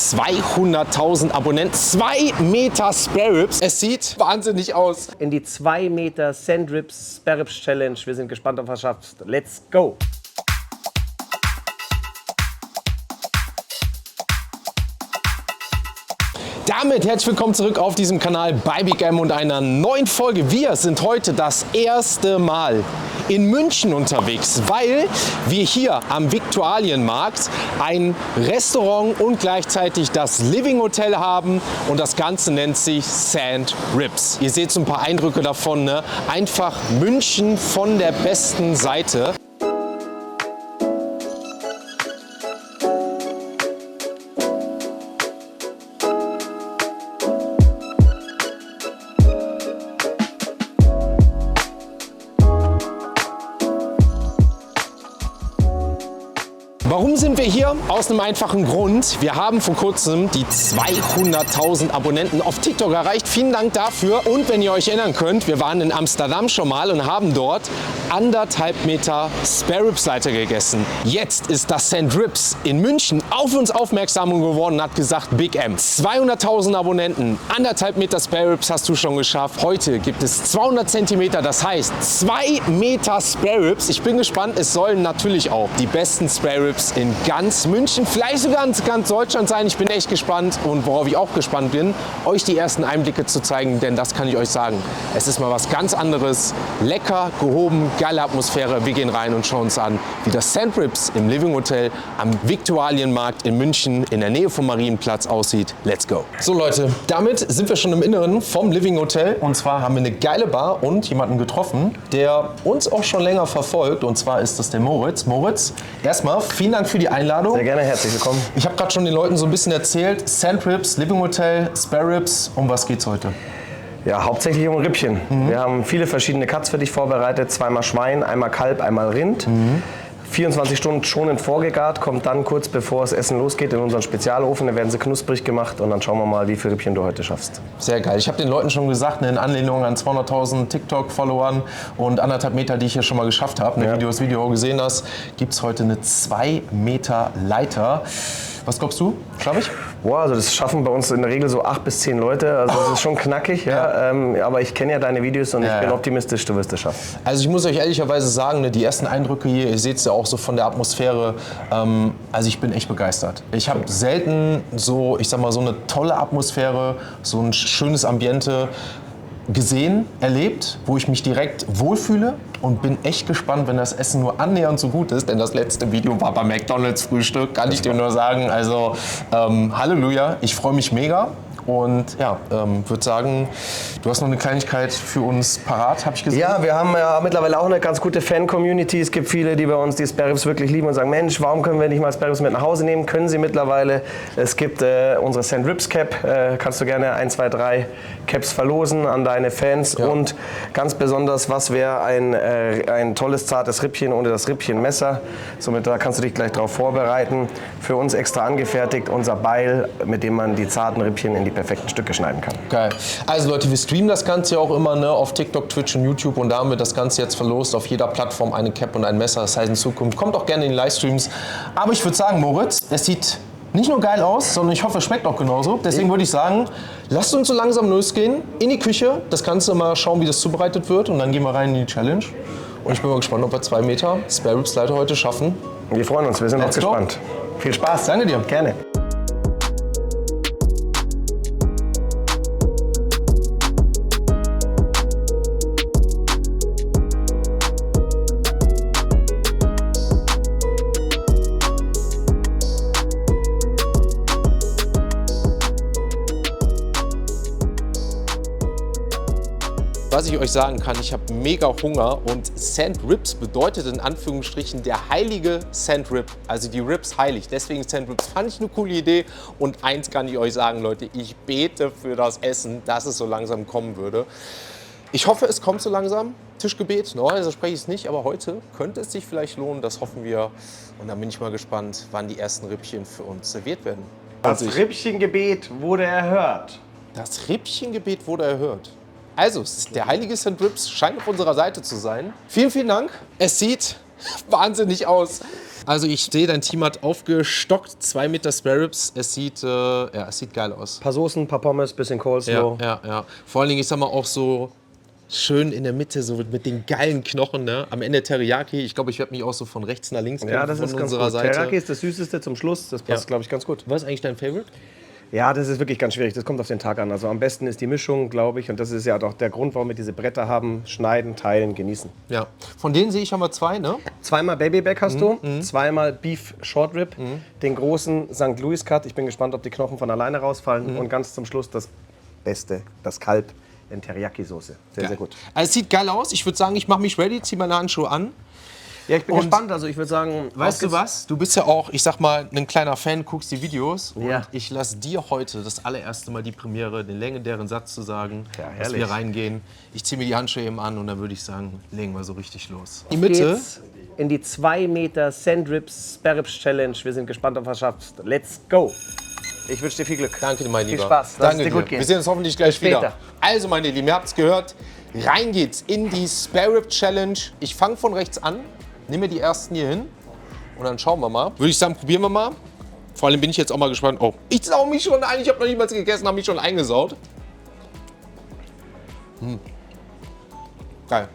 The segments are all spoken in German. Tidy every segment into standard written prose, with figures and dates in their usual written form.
200.000 Abonnenten, 2 Meter Spare Ribs. Es sieht wahnsinnig aus. In die 2 Meter Sand Ribs Spare Ribs Challenge. Wir sind gespannt auf was schaffst. Let's go! Damit herzlich willkommen zurück auf diesem Kanal bei Big M und einer neuen Folge. Wir sind heute das erste Mal in München unterwegs, weil wir hier am Viktualienmarkt ein Restaurant und gleichzeitig das Living Hotel haben und das Ganze nennt sich Sand Ribs. Ihr seht so ein paar Eindrücke davon, ne? Einfach München von der besten Seite. Warum sind wir hier? Aus einem einfachen Grund. Wir haben vor kurzem die 200.000 Abonnenten auf TikTok erreicht. Vielen Dank dafür. Und wenn ihr euch erinnern könnt, wir waren in Amsterdam schon mal und haben dort 1,5 Meter Spare Ribs Leiter gegessen. Jetzt ist das Sand Ribs in München auf uns aufmerksam geworden und hat gesagt, Big M, 200.000 Abonnenten, 1,5 Meter Spare Ribs hast du schon geschafft. Heute gibt es 200 Zentimeter, das heißt 2 Meter Spare Ribs. Ich bin gespannt, es sollen natürlich auch die besten Spare Ribs in ganz München, vielleicht sogar in ganz Deutschland sein. Ich bin echt gespannt und worauf ich auch gespannt bin, euch die ersten Einblicke zu zeigen, denn das kann ich euch sagen. Es ist mal was ganz anderes, lecker, gehoben, geile Atmosphäre. Wir gehen rein und schauen uns an, wie das Sand Ribs im Living Hotel am Viktualienmarkt in München in der Nähe vom Marienplatz aussieht. Let's go! So Leute, damit sind wir schon im Inneren vom Living Hotel und zwar haben wir eine geile Bar und jemanden getroffen, der uns auch schon länger verfolgt und zwar ist das der Moritz. Moritz, erstmal vielen Dank für die Einladung. Sehr gerne, herzlich willkommen. Ich habe gerade schon den Leuten so ein bisschen erzählt, Sand Ribs, Living Hotel, Spare Ribs, um was geht's heute? Ja, hauptsächlich um Rippchen. Wir haben viele verschiedene Cuts für dich vorbereitet. Zweimal Schwein, einmal Kalb, einmal Rind. 24 Stunden schonend vorgegart, kommt dann kurz bevor das Essen losgeht in unseren Spezialofen. Da werden sie knusprig gemacht und dann schauen wir mal, wie viele Rippchen du heute schaffst. Sehr geil. Ich habe den Leuten schon gesagt, in Anlehnung an 200.000 TikTok-Followern und 1,5 Meter, die ich hier schon mal geschafft habe, wenn du das Video gesehen hast, gibt es heute eine 2 Meter Leiter. Was glaubst du? Schaffe ich? Boah, also das schaffen bei uns in der Regel so 8 bis 10 Leute. Also das ist schon knackig. Ja. Aber ich kenne ja deine Videos und ich bin optimistisch, du wirst es schaffen. Also ich muss euch ehrlicherweise sagen, ne, die ersten Eindrücke hier, ihr seht es ja auch so von der Atmosphäre, also ich bin echt begeistert. Ich habe selten so, ich sag mal, so eine tolle Atmosphäre, so ein schönes Ambiente gesehen, erlebt, wo ich mich direkt wohlfühle und bin echt gespannt, wenn das Essen nur annähernd so gut ist, denn das letzte Video war beim McDonald's Frühstück, kann ich dir nur sagen. Also Halleluja, ich freue mich mega. Und ja, würde sagen, du hast noch eine Kleinigkeit für uns parat, habe ich gesehen. Ja, wir haben ja mittlerweile auch eine ganz gute Fan-Community. Es gibt viele, die bei uns die Spare Ribs wirklich lieben und sagen, Mensch, warum können wir nicht mal Spare Ribs mit nach Hause nehmen? Können sie mittlerweile. Es gibt unsere Sand Ribs Cap, kannst du gerne 1, 2, 3 Caps verlosen an deine Fans. Ja. Und ganz besonders, was wäre ein tolles, zartes Rippchen ohne das Rippchenmesser. Somit da kannst du dich gleich darauf vorbereiten. Für uns extra angefertigt, unser Beil, mit dem man die zarten Rippchen in die perfekten Stücke schneiden kann. Geil. Also Leute, wir streamen das Ganze ja auch immer, ne, auf TikTok, Twitch und YouTube und da haben wir das Ganze jetzt verlost, auf jeder Plattform eine Cap und ein Messer. Das heißt in Zukunft kommt auch gerne in die Livestreams. Aber ich würde sagen, Moritz, es sieht nicht nur geil aus, sondern ich hoffe, es schmeckt auch genauso. Deswegen würde ich sagen, lasst uns so langsam losgehen in die Küche, das Ganze mal schauen, wie das zubereitet wird und dann gehen wir rein in die Challenge. Und ich bin mal gespannt, ob wir 2 Meter Spare Ribs Leiter heute schaffen. Wir freuen uns, wir sind auch gespannt. Viel Spaß. Danke dir. Gerne. Was ich euch sagen kann, ich habe mega Hunger und Sand Ribs bedeutet in Anführungsstrichen der heilige Sand Rib, also die Ribs heilig. Deswegen Sand Ribs fand ich eine coole Idee und eins kann ich euch sagen, Leute, ich bete für das Essen, dass es so langsam kommen würde. Ich hoffe, es kommt so langsam. Tischgebet, normalerweise spreche ich es nicht, aber heute könnte es sich vielleicht lohnen, das hoffen wir. Und dann bin ich mal gespannt, wann die ersten Rippchen für uns serviert werden. Das Rippchengebet wurde erhört. Das Rippchengebet wurde erhört. Also, der heilige Sand Ribs scheint auf unserer Seite zu sein. Vielen, vielen Dank. Es sieht wahnsinnig aus. Also ich sehe, dein Team hat aufgestockt, 2 Meter Spare Ribs. Es sieht geil aus. Ein paar Soßen, ein paar Pommes, bisschen Coleslaw. Ja. Vor allen Dingen, ich sag mal, auch so schön in der Mitte, so mit den geilen Knochen, ne? Am Ende Teriyaki. Ich glaube, ich werde mich auch so von rechts nach links Ja, das von ist ganz unserer gut. Seite. Teriyaki ist das Süßeste zum Schluss. Das passt, glaube ich, ganz gut. Was ist eigentlich dein Favorite? Ja, das ist wirklich ganz schwierig. Das kommt auf den Tag an. Also am besten ist die Mischung, glaube ich. Und das ist ja doch der Grund, warum wir diese Bretter haben. Schneiden, teilen, genießen. Ja. Von denen sehe ich haben wir 2, ne? Zweimal Babyback hast du, zweimal Beef Short Rib, den großen St. Louis Cut. Ich bin gespannt, ob die Knochen von alleine rausfallen. Und ganz zum Schluss das Beste, das Kalb in Teriyaki-Soße. Sehr gut. Also es sieht geil aus. Ich würde sagen, ich mache mich ready, ziehe meine Handschuhe an. Ja, ich bin gespannt. Also ich würde sagen, Weißt du was? Du bist ja auch, ich sag mal, ein kleiner Fan, guckst die Videos. Ja. Und ich lasse dir heute das allererste Mal die Premiere, den legendären Satz zu sagen, Ja, dass herrlich. wir reingehen. Ich ziehe mir die Handschuhe eben an und dann würde ich sagen, legen wir so richtig los. Die Mitte. Geht's in die 2 Meter Sand Ribs Spare Ribs Challenge. Wir sind gespannt auf was schaffst. Let's go. Ich wünsche dir viel Glück. Danke dir, mein Lieber. Viel Spaß. Lass Danke es dir dir. gut gehen. Wir sehen uns hoffentlich gleich Bis später. wieder. Also, meine Lieben, ihr habt es gehört. Rein geht's in die Spare Rib Challenge. Ich fange von rechts an, nehme mir die ersten hier hin und dann schauen wir mal. Würde ich sagen, probieren wir mal. Vor allem bin ich jetzt auch mal gespannt. Oh, ich sau mich schon ein. Ich habe noch niemals gegessen, habe mich schon eingesaut. Geil.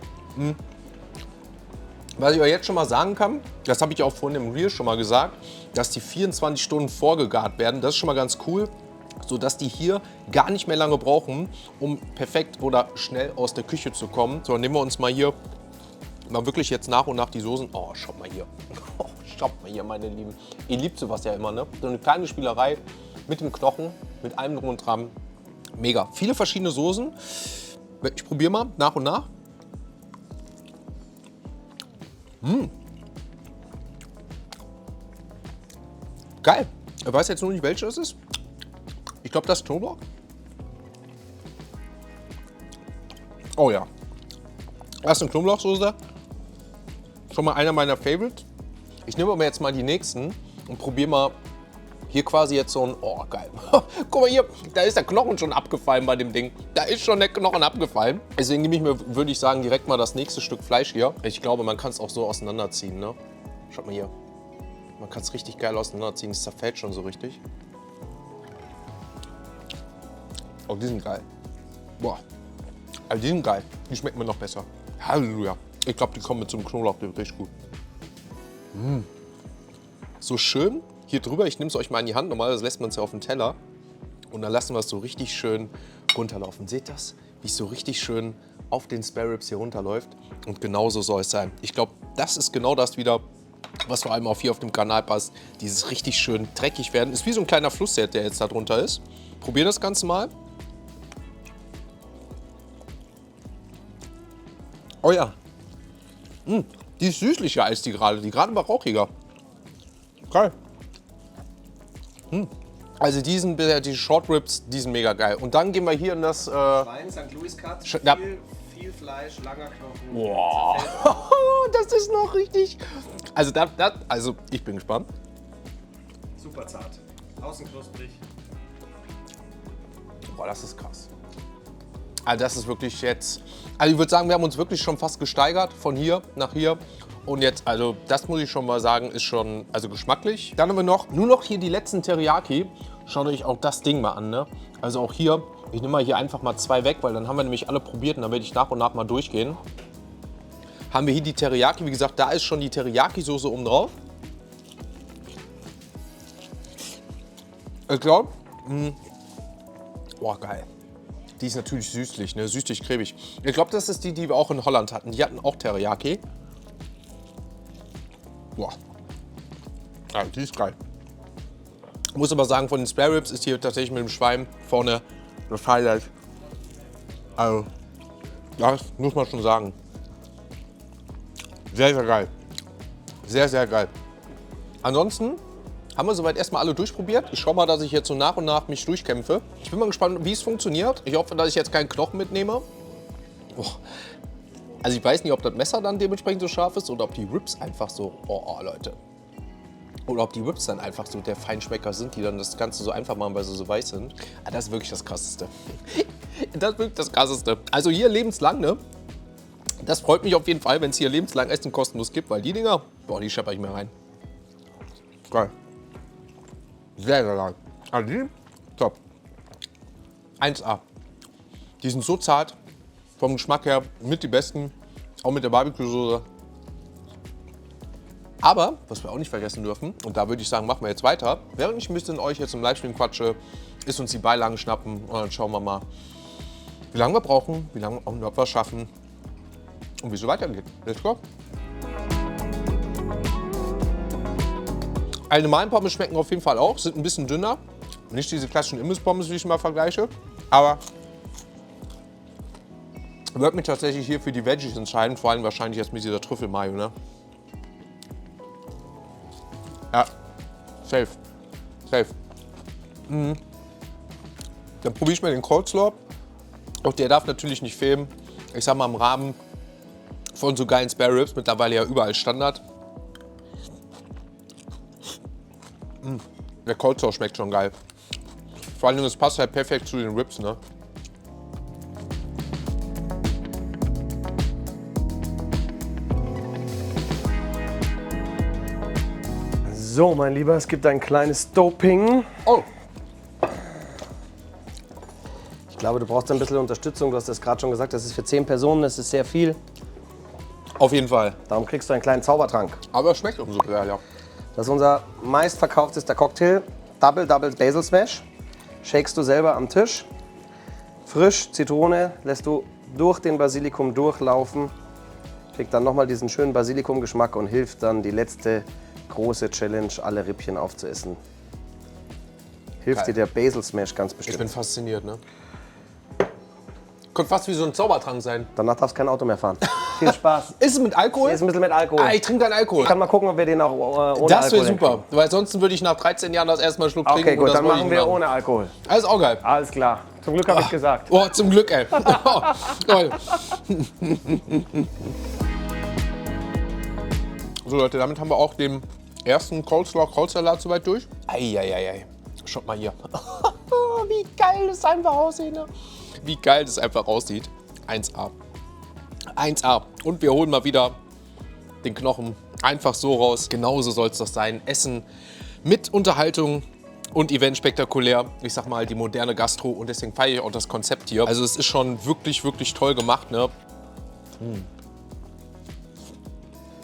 Was ich euch jetzt schon mal sagen kann, das habe ich auch vorhin im Reel schon mal gesagt, dass die 24 Stunden vorgegart werden. Das ist schon mal ganz cool, sodass die hier gar nicht mehr lange brauchen, um perfekt oder schnell aus der Küche zu kommen. So, dann nehmen wir uns mal hier mal wirklich jetzt nach und nach die Soßen. Oh, schaut mal hier. Oh, schaut mal hier, meine Lieben. Ihr liebt sowas ja immer, ne? So eine kleine Spielerei mit dem Knochen, mit allem drum und dran. Mega. Viele verschiedene Soßen. Ich probiere mal nach und nach. Geil. Ich weiß jetzt nur nicht, welche es ist. Ich glaube, das ist Knoblauch. Oh ja. Das ist eine Knoblauchsoße. Schon mal einer meiner Favorites. Ich nehme aber jetzt mal die nächsten und probiere mal hier quasi jetzt so ein... Oh, geil. Guck mal hier, da ist der Knochen schon abgefallen bei dem Ding. Da ist schon der Knochen abgefallen. Deswegen nehme ich mir, würde ich sagen, direkt mal das nächste Stück Fleisch hier. Ich glaube, man kann es auch so auseinanderziehen, ne? Schaut mal hier. Man kann es richtig geil auseinanderziehen. Es zerfällt schon so richtig. Oh, die sind geil. Boah. Also die sind geil. Die schmecken mir noch besser. Halleluja. Ich glaube, die kommen mit so einem Knoblauch richtig gut. So schön hier drüber. Ich nehme es euch mal in die Hand. Normalerweise lässt man es ja auf den Teller. Und dann lassen wir es so richtig schön runterlaufen. Seht das? Wie es so richtig schön auf den Spare Ribs hier runterläuft. Und genauso soll es sein. Ich glaube, das ist genau das wieder, was vor allem auch hier auf dem Kanal passt. Dieses richtig schön dreckig werden. Ist wie so ein kleiner Fluss, der jetzt da drunter ist. Probier das Ganze mal. Oh ja. Die ist süßlicher als die gerade. Die gerade war rauchiger. Geil. Also die Short Ribs, die sind mega geil. Und dann gehen wir hier in das... Schwein, St. Louis Cut, Ja. viel Fleisch, langer Knochen. Wow. Das ist noch richtig... Also ich bin gespannt. Super zart. Außen knusprig. Boah, das ist krass. Also das ist wirklich jetzt... Also ich würde sagen, wir haben uns wirklich schon fast gesteigert von hier nach hier. Und jetzt, also das muss ich schon mal sagen, ist schon also geschmacklich. Dann haben wir nur noch hier die letzten Teriyaki. Schaut euch auch das Ding mal an, ne? Also auch hier, ich nehme mal hier einfach mal 2 weg, weil dann haben wir nämlich alle probiert und dann werde ich nach und nach mal durchgehen. Haben wir hier die Teriyaki, wie gesagt, da ist schon die Teriyaki-Soße oben drauf. Ich glaube, boah, geil. Die ist natürlich süßlich, ne? Süßlich-cremig. Ich glaube, das ist die, die wir auch in Holland hatten. Die hatten auch Teriyaki. Boah. Ja, die ist geil. Ich muss aber sagen, von den Spare Ribs ist hier tatsächlich mit dem Schwein vorne das Highlight. Also, das muss man schon sagen. Sehr, sehr geil. Sehr, sehr geil. Ansonsten haben wir soweit erstmal alle durchprobiert. Ich schaue mal, dass ich jetzt so nach und nach mich durchkämpfe. Ich bin mal gespannt, wie es funktioniert. Ich hoffe, dass ich jetzt keinen Knochen mitnehme. Oh. Also ich weiß nicht, ob das Messer dann dementsprechend so scharf ist oder ob die Ribs einfach so, oh Leute. Oder ob die Ribs dann einfach so der Feinschmecker sind, die dann das Ganze so einfach machen, weil sie so weiß sind. Aber das ist wirklich das Krasseste. Das ist wirklich das Krasseste. Also hier lebenslang, ne? Das freut mich auf jeden Fall, wenn es hier lebenslang Essen kostenlos gibt, weil die Dinger, boah, die schepper ich mir rein. Geil. Sehr, sehr geil. Also die, top. 1A. Die sind so zart, vom Geschmack her mit die besten, auch mit der Barbecue-Soße. Aber, was wir auch nicht vergessen dürfen, und da würde ich sagen, machen wir jetzt weiter, während ich ein bisschen euch jetzt im Livestream quatsche, ist uns die Beilagen schnappen und dann schauen wir mal, wie lange wir brauchen, wie lange wir was schaffen und wie es so weitergeht. Let's go! Alle normalen Pommes schmecken auf jeden Fall auch, sind ein bisschen dünner. Nicht diese klassischen Imbiss-Pommes, wie ich mal vergleiche, aber ich würde mich tatsächlich hier für die Veggies entscheiden, vor allem wahrscheinlich jetzt mit dieser Trüffelmayo, ne? Ja, safe, safe. Dann probiere ich mal den Coleslaw. Auch der darf natürlich nicht fehlen. Ich sag mal im Rahmen von so geilen Spare Ribs, mittlerweile ja überall Standard. Der Coleslaw schmeckt schon geil. Vor allem, es passt halt perfekt zu den Ribs, ne? So, mein Lieber, es gibt ein kleines Doping. Oh, Ich glaube, du brauchst ein bisschen Unterstützung. Du hast das gerade schon gesagt, das ist für 10 Personen, das ist sehr viel. auf jeden Fall. Darum kriegst du einen kleinen Zaubertrank. Aber es schmeckt umso geiler. Das ist unser meistverkauftester Cocktail. Double Basil Smash. Shakest du selber am Tisch. Frisch, Zitrone lässt du durch den Basilikum durchlaufen. Kriegt dann nochmal diesen schönen Basilikumgeschmack und hilft dann die letzte große Challenge, alle Rippchen aufzuessen. Hilft Geil. dir der Basil Smash ganz Ich bestimmt. bin fasziniert, ne? Könnte fast wie so ein Zaubertrank sein. Danach darfst du kein Auto mehr fahren. Viel Spaß. Ist es mit Alkohol? Hier ist ein bisschen mit Alkohol. Ah, ich trinke dann Alkohol. Ich kann mal gucken, ob wir den auch ohne Das Alkohol wäre super, hinkriegen. weil sonst würde ich nach 13 Jahren das erste Mal einen Schluck trinken. Okay, gut, und das dann wollte ich machen wir nicht ohne Alkohol. Alles auch geil. Alles klar. Zum Glück habe ich gesagt. Oh, zum Glück, ey. Toll. So Leute, damit haben wir auch den ersten Coleslaw-Krautsalat soweit durch. Eieiei. Schaut mal hier. Wie geil das einfach aussieht. Ne? Wie geil das einfach aussieht. 1A. 1A. Und wir holen mal wieder den Knochen einfach so raus. Genauso soll es doch sein. Essen mit Unterhaltung und Event spektakulär. Ich sag mal, die moderne Gastro. Und deswegen feiere ich auch das Konzept hier. Also es ist schon wirklich, wirklich toll gemacht. Ne?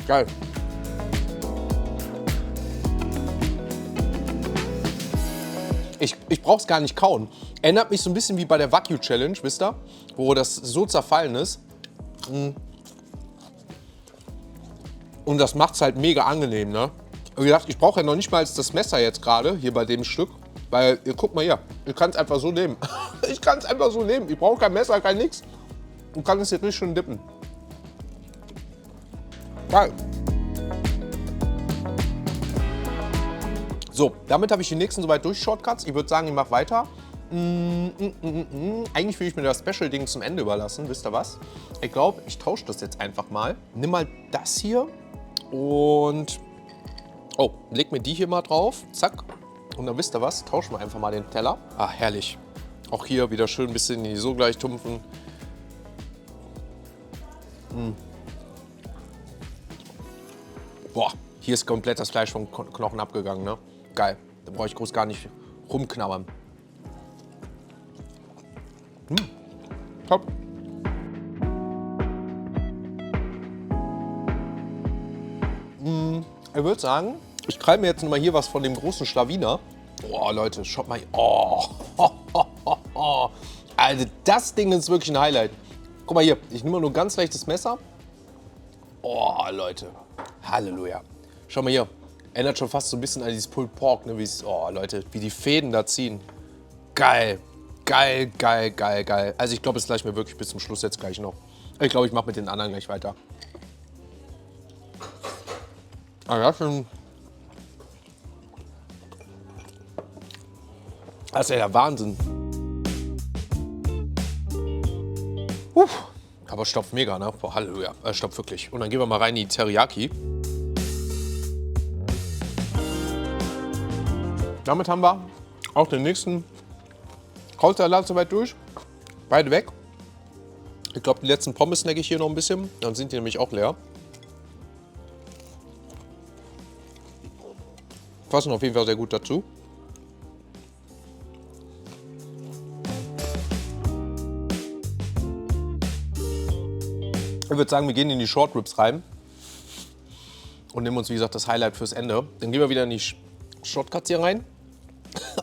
Geil. Ich brauch's gar nicht kauen. Erinnert mich so ein bisschen wie bei der Wagyu Challenge, wisst ihr? Wo das so zerfallen ist. Und das macht's halt mega angenehm, ne? Wie gesagt, ich brauche ja noch nicht mal das Messer jetzt gerade, hier bei dem Stück. Weil, ihr guckt mal hier, ich kann es einfach so nehmen. Ich kann es einfach so nehmen. Ich brauche kein Messer, kein nix. Und kann es jetzt richtig schön dippen. Geil. So, damit habe ich die nächsten soweit durch, Shortcuts. Ich würde sagen, ich mache weiter. Eigentlich will ich mir das Special-Ding zum Ende überlassen, wisst ihr was? Ich glaube, ich tausche das jetzt einfach mal. Nimm mal das hier und... Oh, leg mir die hier mal drauf. Zack. Und dann wisst ihr was? Tauschen wir einfach mal den Teller. Ah, herrlich. Auch hier wieder schön ein bisschen in die so gleich tumpfen. Boah, hier ist komplett das Fleisch vom Knochen abgegangen, ne? Geil. Da brauche ich groß gar nicht rumknabbern. Top. Ich würde sagen, ich krall mir jetzt noch mal hier was von dem großen Schlawiner. Boah, Leute, schaut mal hier. Oh. Also das Ding ist wirklich ein Highlight. Guck mal hier, ich nehme nur ganz leichtes Messer. Oh, Leute. Halleluja. Schau mal hier. Erinnert schon fast so ein bisschen an dieses Pulled Pork, ne? Oh, Leute, wie die Fäden da ziehen. Geil. Geil, geil, geil, geil. Also ich glaube, es gleich mir wirklich bis zum Schluss jetzt gleich noch. Ich glaube, ich mache mit den anderen gleich weiter. Ah, ja, schon. Das ist ja der Wahnsinn. Aber stopft mega, ne? Boah, Halleluja. Stopft wirklich. Und dann gehen wir mal rein in die Teriyaki. Damit haben wir auch den nächsten Krautsalat soweit durch. Beide weg. Ich glaube, die letzten Pommes snacke ich hier noch ein bisschen. Dann sind die nämlich auch leer. passen auf jeden Fall sehr gut dazu. Ich würde sagen, wir gehen in die Short Ribs rein und nehmen uns, wie gesagt, das Highlight fürs Ende. Dann gehen wir wieder in die Shortcuts hier rein.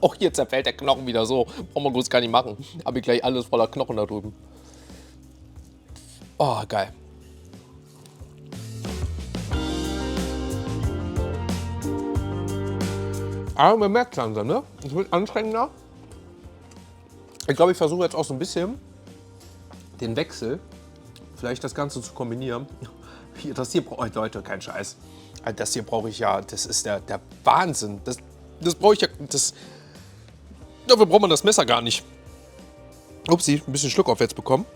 Auch hier zerfällt der Knochen wieder so. Brauchen wir groß gar nicht machen. Habe ich gleich alles voller Knochen da drüben. Oh, geil. Aber man merkt langsam, ne? Es wird anstrengender. Ich glaube, ich versuche jetzt auch so ein bisschen den Wechsel, vielleicht das Ganze zu kombinieren. Hier, das hier brauche ich, Leute, kein Scheiß. Das hier brauche ich ja, das ist der Wahnsinn. Das brauche ich ja, dafür braucht man das Messer gar nicht. Upsi, ein bisschen Schluck auf jetzt bekommen.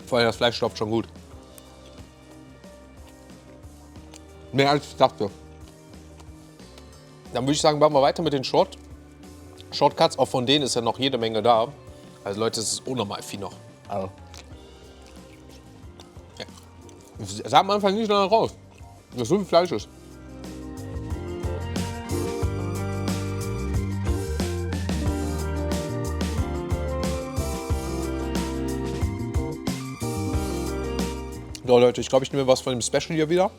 Vor allem das Fleisch stopft schon gut. Mehr als ich dachte. Dann würde ich sagen, machen wir weiter mit den Shortcuts. Auch von denen ist ja noch jede Menge da. Also Leute, es ist unnormal viel noch. Also. Ja. Das sah am Anfang nicht danach raus, dass so viel Fleisch ist. So Leute, ich glaube, ich nehme was von dem Special hier wieder.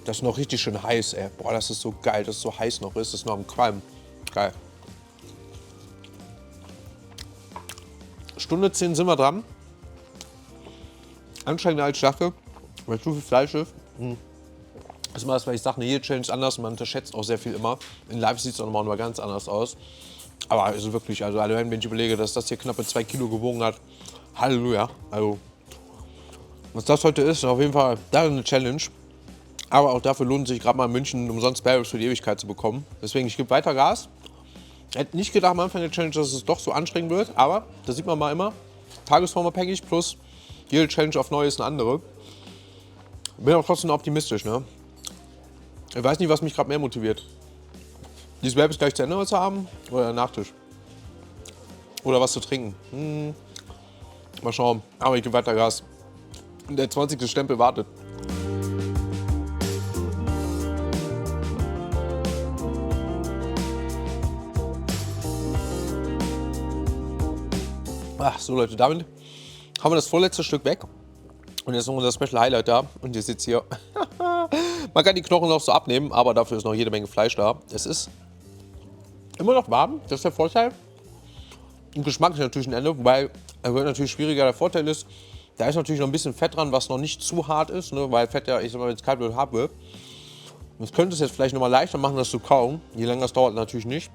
Das ist noch richtig schön heiß, ey. Boah, das ist so geil, dass es so heiß noch ist. Das ist noch am Qualm. Geil. Stunde 10 sind wir dran. Anstrengender als ich dachte, weil zu viel Fleisch ist. Das ist immer das, was ich sage, jede Challenge ist anders. Man unterschätzt auch sehr viel immer. In Live sieht es auch nochmal ganz anders aus. Aber also wirklich, also allein wenn ich überlege, dass das hier knappe 2 Kilo gewogen hat. Halleluja. Also, was das heute ist, auf jeden Fall, das ist eine Challenge. Aber auch dafür lohnt es sich gerade mal in München umsonst Spare Ribs für die Ewigkeit zu bekommen. Deswegen, ich gebe weiter Gas. Ich hätte nicht gedacht am Anfang der Challenge, dass es doch so anstrengend wird. Aber, das sieht man mal immer, tagesformabhängig plus jede Challenge auf neu ist eine andere. Bin auch trotzdem optimistisch, ne? Ich weiß nicht, was mich gerade mehr motiviert. Die Spare Ribs gleich zu Ende zu haben oder der Nachtisch. Oder was zu trinken. Mal schauen. Aber ich gebe weiter Gas. Der 20. Stempel wartet. Ach, so Leute, damit haben wir das vorletzte Stück weg. Und jetzt ist noch unser Special Highlight da. Und ihr seht es hier. Man kann die Knochen noch so abnehmen, aber dafür ist noch jede Menge Fleisch da. Es ist immer noch warm, das ist der Vorteil. Und Geschmack ist natürlich ein Ende, wobei er wird natürlich schwieriger. Der Vorteil ist, da ist natürlich noch ein bisschen Fett dran, was noch nicht zu hart ist, ne? Weil Fett ja, ich sag mal, wenn es kalt wird, hart wird. Das könnte es jetzt vielleicht noch mal leichter machen, das zu kauen. Je länger es dauert, natürlich nicht.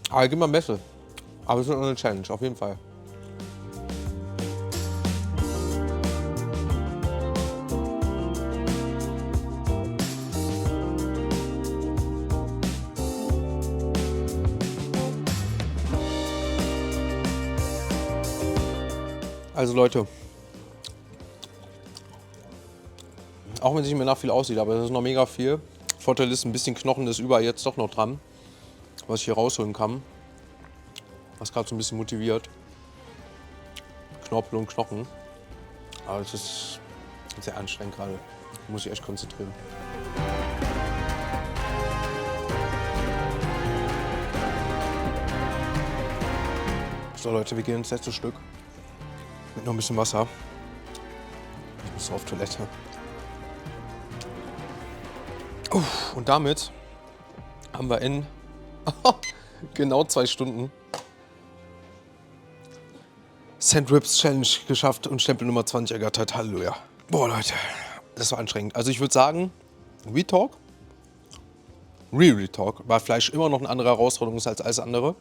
Aber gib mal Messer. Aber es wird noch eine Challenge, auf jeden Fall. Also Leute, auch wenn es nicht mehr nach viel aussieht, aber es ist noch mega viel. Vorteil ist, ein bisschen Knochen ist überall jetzt doch noch dran, was ich hier rausholen kann. Was gerade so ein bisschen motiviert. Knorpel und Knochen. Aber es ist sehr anstrengend gerade. Muss ich echt konzentrieren. So Leute, wir gehen ins letzte Stück. Mit noch ein bisschen Wasser. Ich muss auf Toilette. Und damit haben wir in genau 2 Stunden St. Ribs Challenge geschafft und Stempel Nummer 20 ergattert. Halleluja. Boah Leute, das war anstrengend. Also ich würde sagen, Real Talk, weil Fleisch immer noch eine andere Herausforderung ist als alles andere.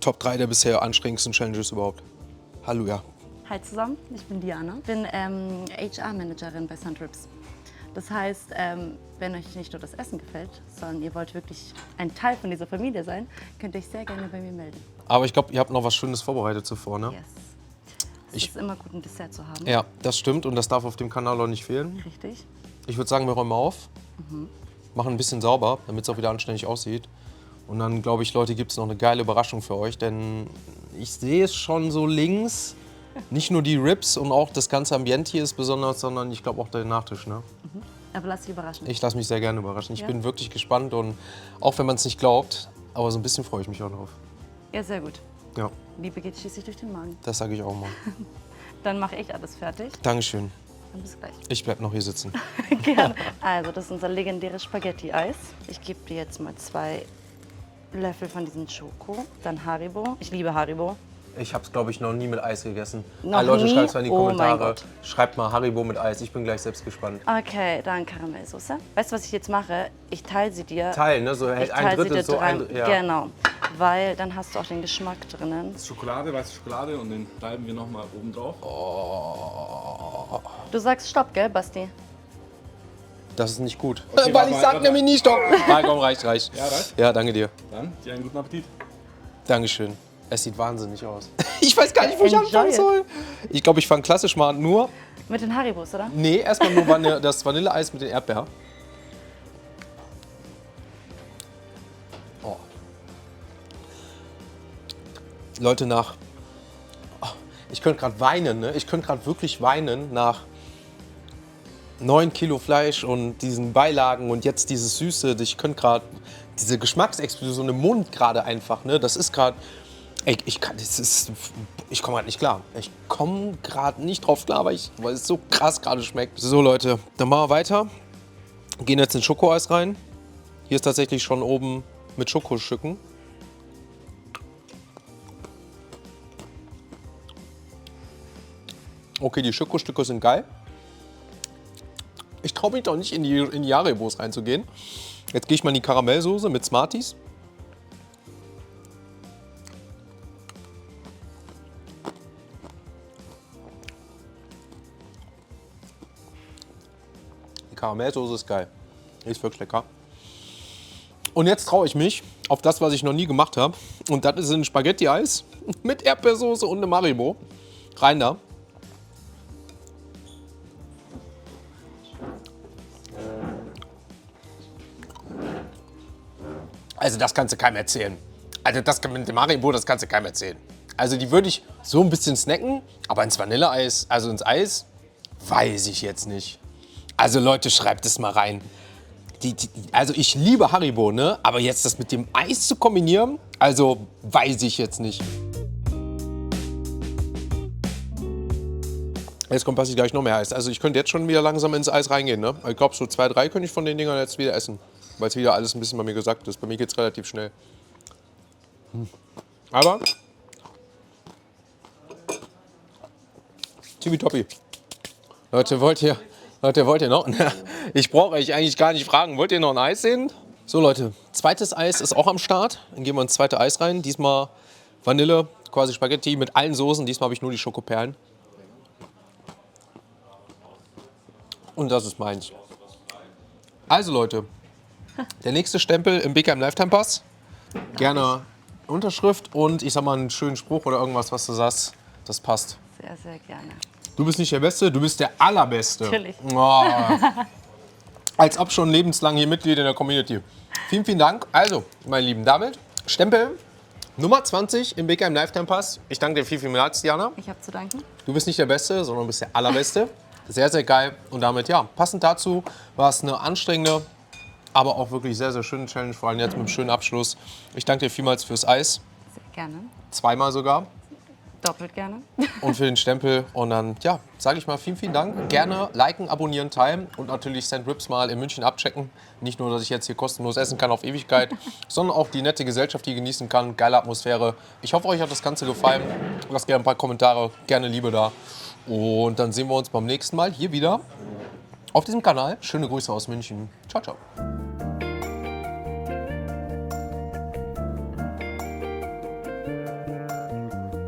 Top 3 der bisher anstrengendsten Challenges überhaupt. Halleluja. Hi zusammen, ich bin Diana. Ich bin HR-Managerin bei St. Ribs. Das heißt, wenn euch nicht nur das Essen gefällt, sondern ihr wollt wirklich ein Teil von dieser Familie sein, könnt ihr euch sehr gerne bei mir melden. Aber ich glaube, ihr habt noch was Schönes vorbereitet zuvor, ne? Yes. Es ist immer gut, ein Dessert zu haben. Ja, das stimmt und das darf auf dem Kanal auch nicht fehlen. Richtig. Ich würde sagen, wir räumen auf, machen ein bisschen sauber, damit es auch wieder anständig aussieht. Und dann, glaube ich, Leute, gibt es noch eine geile Überraschung für euch, denn ich sehe es schon so links. Nicht nur die Ribs und auch das ganze Ambiente hier ist besonders, sondern ich glaube auch der Nachtisch. Ne? Aber lass dich überraschen. Ich lasse mich sehr gerne überraschen. Ich Ja. bin wirklich gespannt und auch wenn man es nicht glaubt, aber so ein bisschen freue ich mich auch drauf. Ja, sehr gut. Ja, Liebe geht schließlich durch den Magen. das sage ich auch mal. Dann mache ich alles fertig. Dankeschön. Dann bis gleich. Ich bleib noch hier sitzen. Gerne. Also, das ist unser legendäres Spaghetti-Eis. Ich gebe dir jetzt mal 2 Löffel von diesem Schoko. Dann Haribo. Ich liebe Haribo. Ich habe es, glaube ich, noch nie mit Eis gegessen. Noch Leute, nie? schreibt es mal in die Oh mein Kommentare. Gott. Schreibt mal Haribo mit Eis. Ich bin gleich selbst gespannt. Okay, dann Karamellsoße. Weißt du, was ich jetzt mache? Ich teile sie dir. Teilen, ne? So Ich ein teile sie Drittel, dir so ein ja. Genau. Weil dann hast du auch den Geschmack drinnen. Schokolade, weiße Schokolade und den reiben wir nochmal oben drauf. Du sagst Stopp, gell, Basti? Das ist nicht gut. Okay, Weil ich sag warte. nämlich nie Stopp. Nein, komm, reicht. Ja, reicht? Ja, danke dir. Dann dir einen guten Appetit. Dankeschön. Es sieht wahnsinnig aus. Ich weiß gar nicht, wo ich Enjoy anfangen it. soll. Ich glaube, ich fange klassisch mal an. Nur, Mit den Haribos, oder? nee, erstmal nur das Vanilleeis mit den Erdbeeren. Oh. Leute, ich könnte gerade weinen, ne? Ich könnte gerade wirklich weinen nach 9 Kilo Fleisch und diesen Beilagen und jetzt dieses Süße. Ich könnte gerade diese Geschmacksexplosion im Mund gerade einfach, ne? Das ist gerade, ich komme gerade nicht klar. Ich komme gerade nicht drauf klar, weil es so krass gerade schmeckt. So Leute, dann machen wir weiter. Gehen jetzt in Schokoeis rein. Hier ist tatsächlich schon oben mit Schokostücken. Okay, die Schokostücke sind geil. Ich traue mich doch nicht in die Haribos reinzugehen. Jetzt gehe ich mal in die Karamellsoße mit Smarties. Die Karamellsoße ist geil. Ist wirklich lecker. Und jetzt traue ich mich auf das, was ich noch nie gemacht habe. Und das ist ein Spaghetti-Eis mit Erdbeersoße und einem Haribo. Rein da. Also das kannst du keinem erzählen. Also das mit dem Haribo, das kannst du keinem erzählen. Also die würde ich so ein bisschen snacken, aber ins Vanilleeis, also ins Eis, weiß ich jetzt nicht. Also Leute, schreibt es mal rein. Also ich liebe Haribo, ne? Aber jetzt das mit dem Eis zu kombinieren, also weiß ich jetzt nicht. Jetzt kommt passiert gleich noch mehr Eis. Also ich könnte jetzt schon wieder langsam ins Eis reingehen, ne? Ich glaube so 2, 3 könnte ich von den Dingern jetzt wieder essen. Weil es wieder alles ein bisschen bei mir gesagt ist. Bei mir geht es relativ schnell. Aber tippitoppi. Leute, wollt ihr noch? Ich brauche euch eigentlich gar nicht fragen. Wollt ihr noch ein Eis sehen? So Leute, zweites Eis ist auch am Start. Dann gehen wir ins zweite Eis rein. Diesmal Vanille, quasi Spaghetti mit allen Soßen. Diesmal habe ich nur die Schokoperlen. Und das ist meins. Also Leute, der nächste Stempel im BKM Lifetime Pass. Gerne Unterschrift und ich sag mal einen schönen Spruch oder irgendwas, was du sagst. Das passt. Sehr, sehr gerne. Du bist nicht der Beste, du bist der Allerbeste. Natürlich. Oh. Als ob schon lebenslang hier Mitglied in der Community. Vielen, vielen Dank. Also, meine Lieben, damit Stempel Nummer 20 im BKM Lifetime Pass. Ich danke dir vielmals, Diana. Ich habe zu danken. Du bist nicht der Beste, sondern du bist der Allerbeste. Sehr, sehr geil. Und damit, ja, passend dazu war es eine anstrengende, aber auch wirklich sehr, sehr schöne Challenge. Vor allem jetzt mit einem schönen Abschluss. Ich danke dir vielmals fürs Eis. Sehr gerne. Zweimal sogar. Doppelt gerne. Und für den Stempel. Und dann, ja, sage ich mal vielen, vielen Dank. Gerne liken, abonnieren, teilen und natürlich St. Ribs mal in München abchecken. Nicht nur, dass ich jetzt hier kostenlos essen kann auf Ewigkeit, sondern auch die nette Gesellschaft, die genießen kann. Geile Atmosphäre. Ich hoffe, euch hat das Ganze gefallen. Lasst gerne ein paar Kommentare, gerne Liebe da. Und dann sehen wir uns beim nächsten Mal hier wieder auf diesem Kanal. Schöne Grüße aus München. Ciao, ciao.